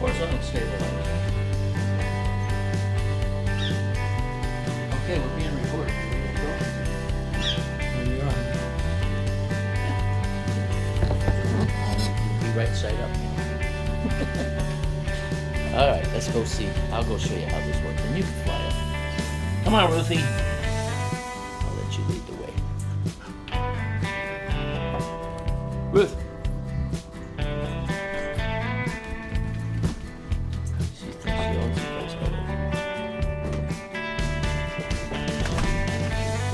course, unstable. Okay, we're being recorded. There you are. Be right side up. All right, let's go see. I'll go show you how this works, and you can fly it. Come on, Ruthie. I'll let you lead the way. Ruth. She thinks she owns the place already.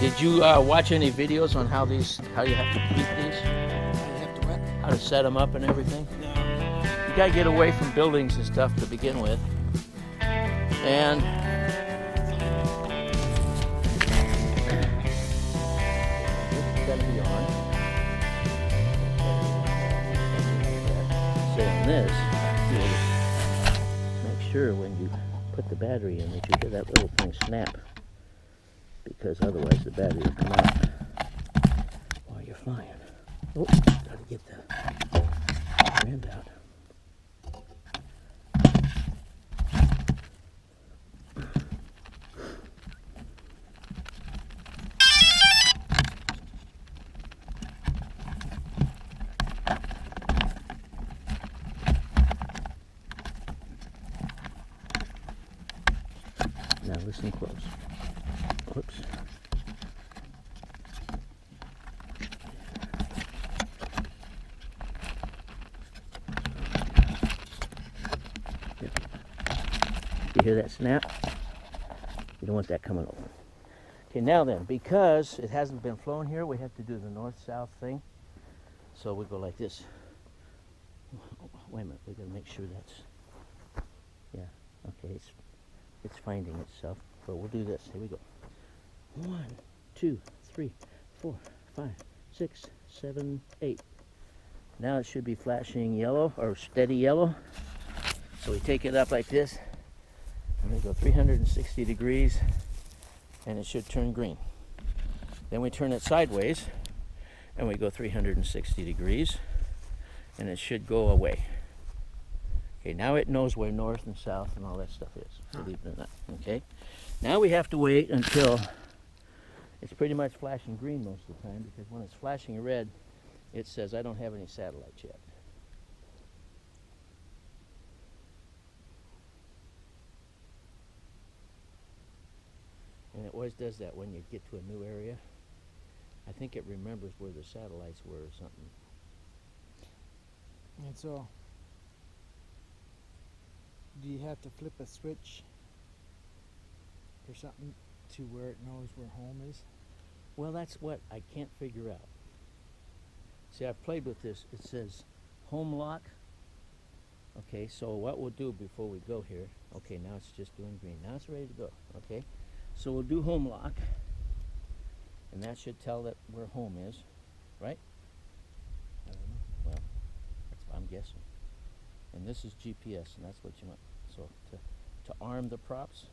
Did you watch any videos on how you have to beat these? How to set them up and everything? No. You gotta get away from buildings and stuff to begin with. And this is gotta be on. So on this, make sure when you put the battery in that you hear that little thing snap, because otherwise the battery will come out while you're flying. Oh, gotta get the ramp out. Now listen close. Whoops. You hear that snap? You don't want that coming over. Okay, now then, because it hasn't been flown here, we have to do the north-south thing. So we go like this. Wait a minute, we gotta make sure that's, yeah, okay, it's finding itself. So we'll do this. Here we go. 1, 2, 3, 4, 5, 6, 7, 8. Now it should be flashing yellow or steady yellow. So we take it up like this, and we go 360 degrees, and it should turn green. Then we turn it sideways, and we go 360 degrees, and it should go away. Okay, now it knows where north and south and all that stuff is, believe it or not. Okay, now we have to wait until it's pretty much flashing green most of the time, because when it's flashing red, it says I don't have any satellites yet. And it always does that when you get to a new area. I think it remembers where the satellites were or something. And so, do you have to flip a switch or something to where it knows where home is? Well, that's what I can't figure out. See, I've played with this. It says home lock. Okay, so what we'll do before we go here, okay, now it's just doing green. Now it's ready to go, okay? So we'll do home lock, and that should tell it where home is, right? I don't know. Well, that's what I'm guessing. And this is GPS, and that's what you want. So to arm the props.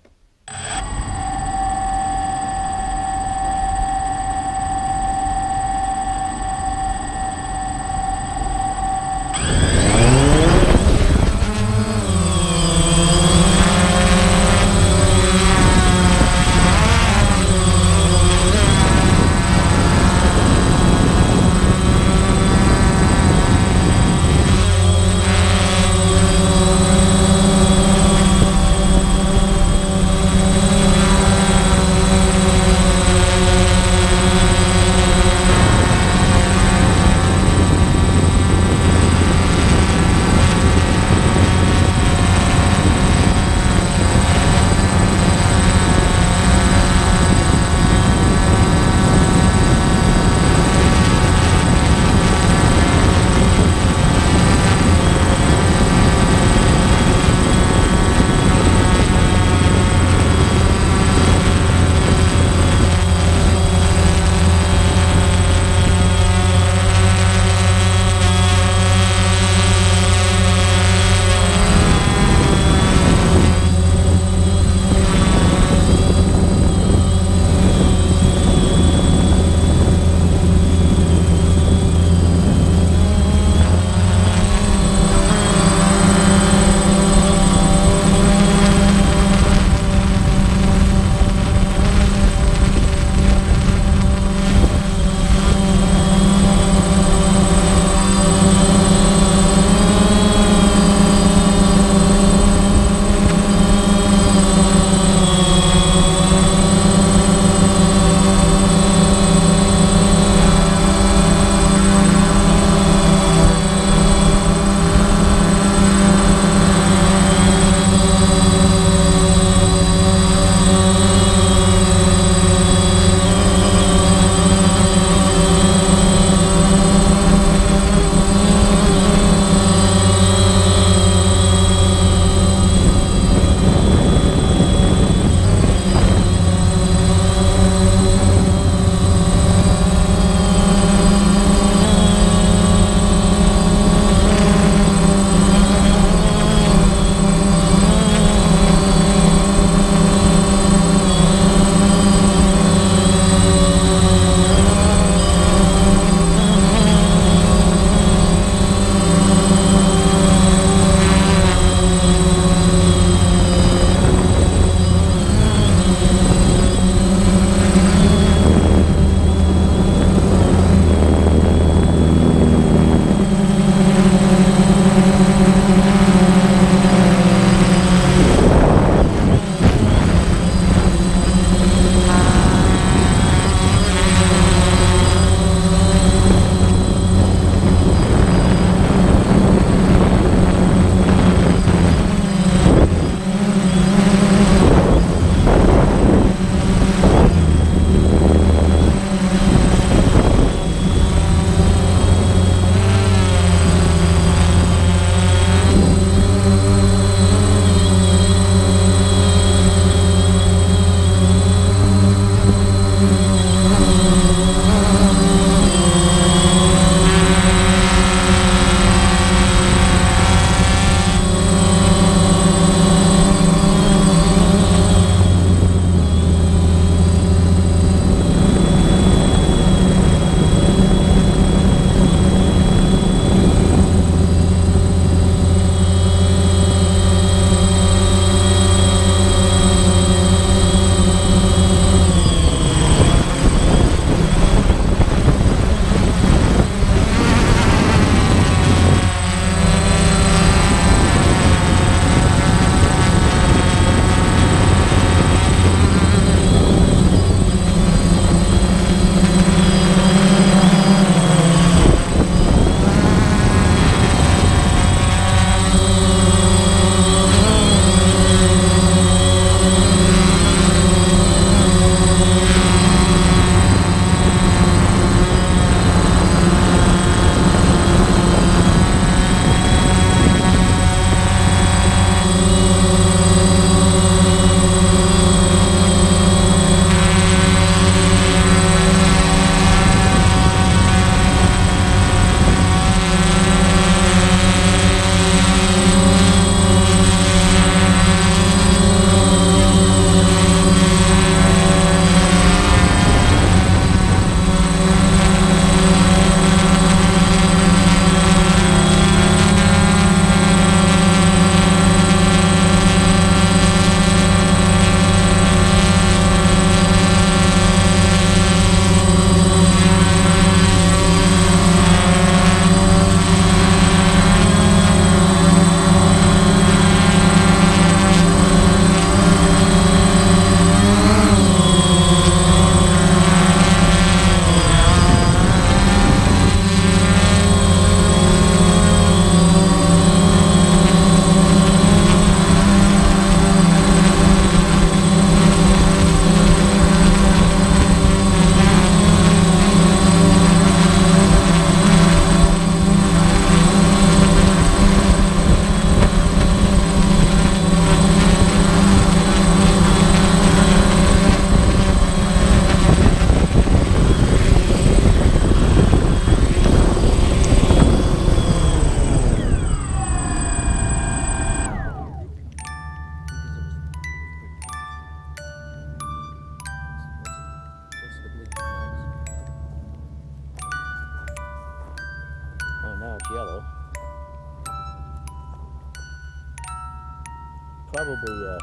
probably,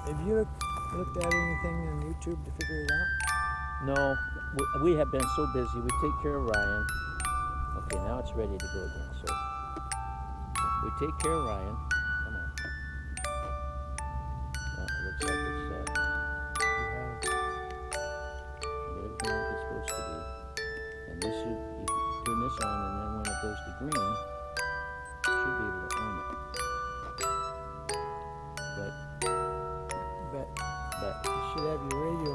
Have you looked at anything on YouTube to figure it out? no, we have been so busy. We take care of Ryan. Okay, now it's ready to go again, so we take care of Ryan. Come on. Well, it looks like it's You have everything like it's supposed to be. And this, you turn this on, and then when it goes to green, you should be able to arm it. but you should have your radio